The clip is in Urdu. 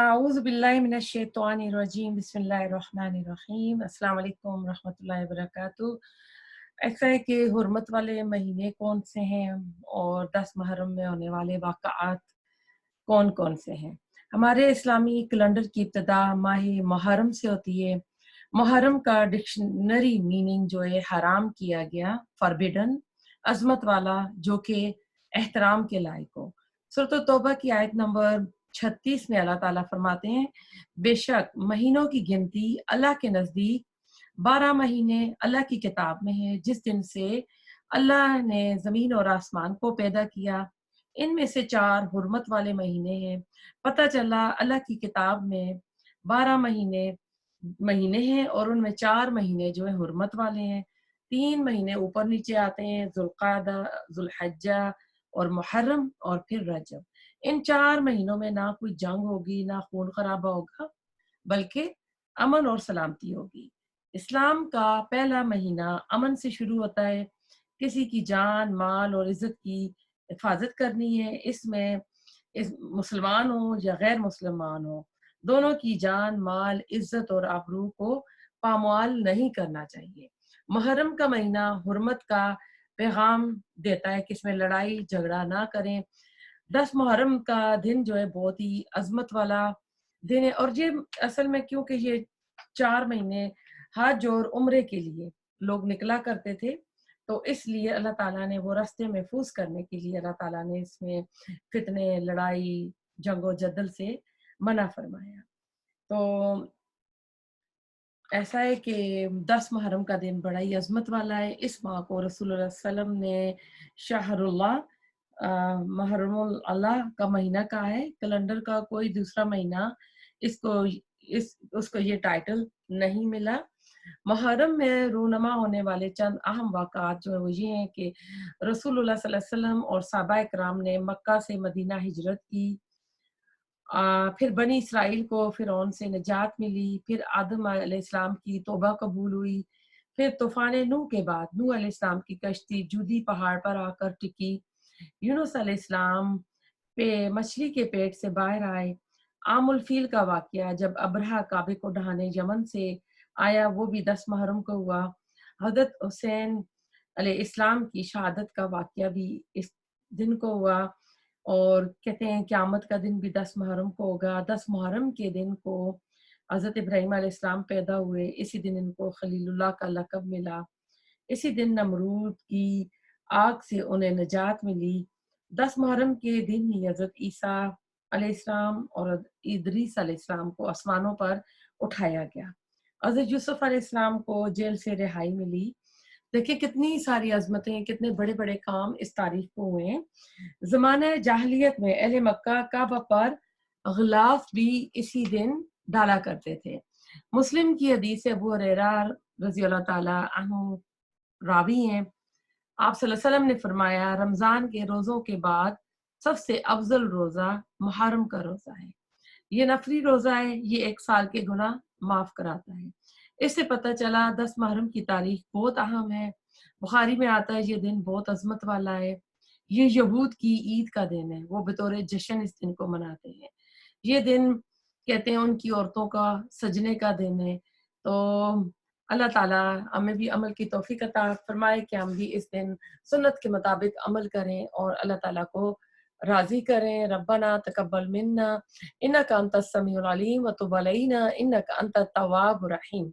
اعوذ باللہ من الشیطان الرجیم بسم اللہ الرحمن الرحیم السلام علیکم ورحمۃ اللہ وبرکاتہ۔ ایسا ہے کہ حرمت والے مہینے کون سے ہیں اور 10 محرم میں ہونے والے واقعات کون کون سے ہیں؟ ہمارے اسلامی کیلنڈر کی ابتدا ماہ محرم سے ہوتی ہے۔ محرم کا ڈکشنری میننگ جو ہے حرام کیا گیا، فاربیڈن، عظمت والا، جو کہ احترام کے لائق ہو۔ سورۃ توبہ کی آیت نمبر 36 میں اللہ تعالیٰ فرماتے ہیں، بے شک مہینوں کی گنتی اللہ کے نزدیک 12 مہینے اللہ کی کتاب میں ہے، جس دن سے اللہ نے زمین اور آسمان کو پیدا کیا، ان میں سے 4 حرمت والے مہینے ہیں۔ پتہ چلا اللہ کی کتاب میں 12 مہینے ہیں اور ان میں 4 مہینے جو ہیں حرمت والے ہیں۔ 3 مہینے اوپر نیچے آتے ہیں، ذوالقعدہ، ذوالحجہ اور محرم اور پھر رجب۔ ان 4 مہینوں میں نہ کوئی جنگ ہوگی، نہ خون خرابہ ہوگا، بلکہ امن اور سلامتی ہوگی۔ اسلام کا پہلا مہینہ امن سے شروع ہوتا ہے۔ کسی کی جان، مال اور عزت کی حفاظت کرنی ہے۔ اس میں مسلمان ہو یا غیر مسلمان ہو، دونوں کی جان، مال، عزت اور آبرو کو پامال نہیں کرنا چاہیے۔ محرم کا مہینہ حرمت کا پیغام دیتا ہے کہ اس میں لڑائی جھگڑا نہ کریں۔ 10 محرم کا دن جو ہے بہت ہی عظمت والا دن ہے، اور یہ اصل میں کیونکہ یہ 4 مہینے حج اور عمرے کے لیے لوگ نکلا کرتے تھے، تو اس لیے اللہ تعالیٰ نے وہ راستے محفوظ کرنے کے لیے اللہ تعالیٰ نے اس میں فتنے، لڑائی، جنگ و جدل سے منع فرمایا۔ تو ایسا ہے کہ 10 محرم کا دن بڑا ہی عظمت والا ہے۔ اس ماہ کو رسول اللہ صلی اللہ علیہ وسلم نے شہر اللہ، محرم اللہ کا مہینہ کہا ہے۔ کیلنڈر کا کوئی دوسرا مہینہ اس کو یہ ٹائٹل نہیں ملا۔ محرم میں رونما ہونے والے چند اہم واقعات جو ہے وہ یہ ہیں کہ رسول اللہ صلی اللہ علیہ وسلم اور صحابہ کرام نے مکہ سے مدینہ ہجرت کی، پھر بنی اسرائیل کو فرعون سے نجات ملی، پھر آدم علیہ السلام کی توبہ قبول ہوئی، پھر طوفان نوح کے بعد نوح علیہ السلام کی کشتی جودی پہاڑ پر آ کر ٹکی، یونس علیہ السلام پہ مچھلی کے پیٹ سے باہر آئے، عام الفیل کا واقعہ جب ابرہہ کعبے کو ڈھانے یمن سے آیا، وہ بھی 10 محرم کو ہوا، حضرت حسین علیہ السلام کی شہادت کا واقعہ بھی اس دن کو ہوا، اور کہتے ہیں قیامت کا دن بھی 10 محرم کو ہوگا۔ 10 محرم کے دن کو حضرت ابراہیم علیہ السلام پیدا ہوئے، اسی دن ان کو خلیل اللہ کا لقب ملا، اسی دن نمرود کی آگ سے انہیں نجات ملی۔ 10 محرم کے دن ہی حضرت عیسیٰ علیہ السلام اور ادریس علیہ السلام کو آسمانوں پر اٹھایا گیا۔ حضرت یوسف علیہ السلام کو جیل سے رہائی ملی۔ دیکھیں کتنی ساری عظمتیں، کتنے بڑے بڑے کام اس تاریخ کو ہوئے ہیں۔ زمانہ جاہلیت میں اہل مکہ کعبہ پر غلاف بھی اسی دن ڈالا کرتے تھے۔ مسلم کی حدیث ابو ہریرہ رضی اللہ تعالیٰ عنہ راوی ہیں، آپ صلی اللہ علیہ وسلم نے فرمایا، رمضان کے روزوں کے بعد سب سے افضل روزہ محرم کا روزہ ہے۔ یہ نفلی روزہ ہے، یہ 1 سال کے گناہ معاف کراتا ہے۔ اس سے پتہ چلا 10 محرم کی تاریخ بہت اہم ہے۔ بخاری میں آتا ہے یہ دن بہت عظمت والا ہے۔ یہ یہود کی عید کا دن ہے، وہ بطور جشن اس دن کو مناتے ہیں۔ یہ دن کہتے ہیں ان کی عورتوں کا سجنے کا دن ہے۔ تو اللہ تعالیٰ ہمیں بھی عمل کی توفیق عطا فرمائے کہ ہم بھی اس دن سنت کے مطابق عمل کریں اور اللہ تعالیٰ کو راضی کریں۔ ربنا تقبل منا انک انت السمیع العلیم وتب علینا انک انت التواب الرحیم۔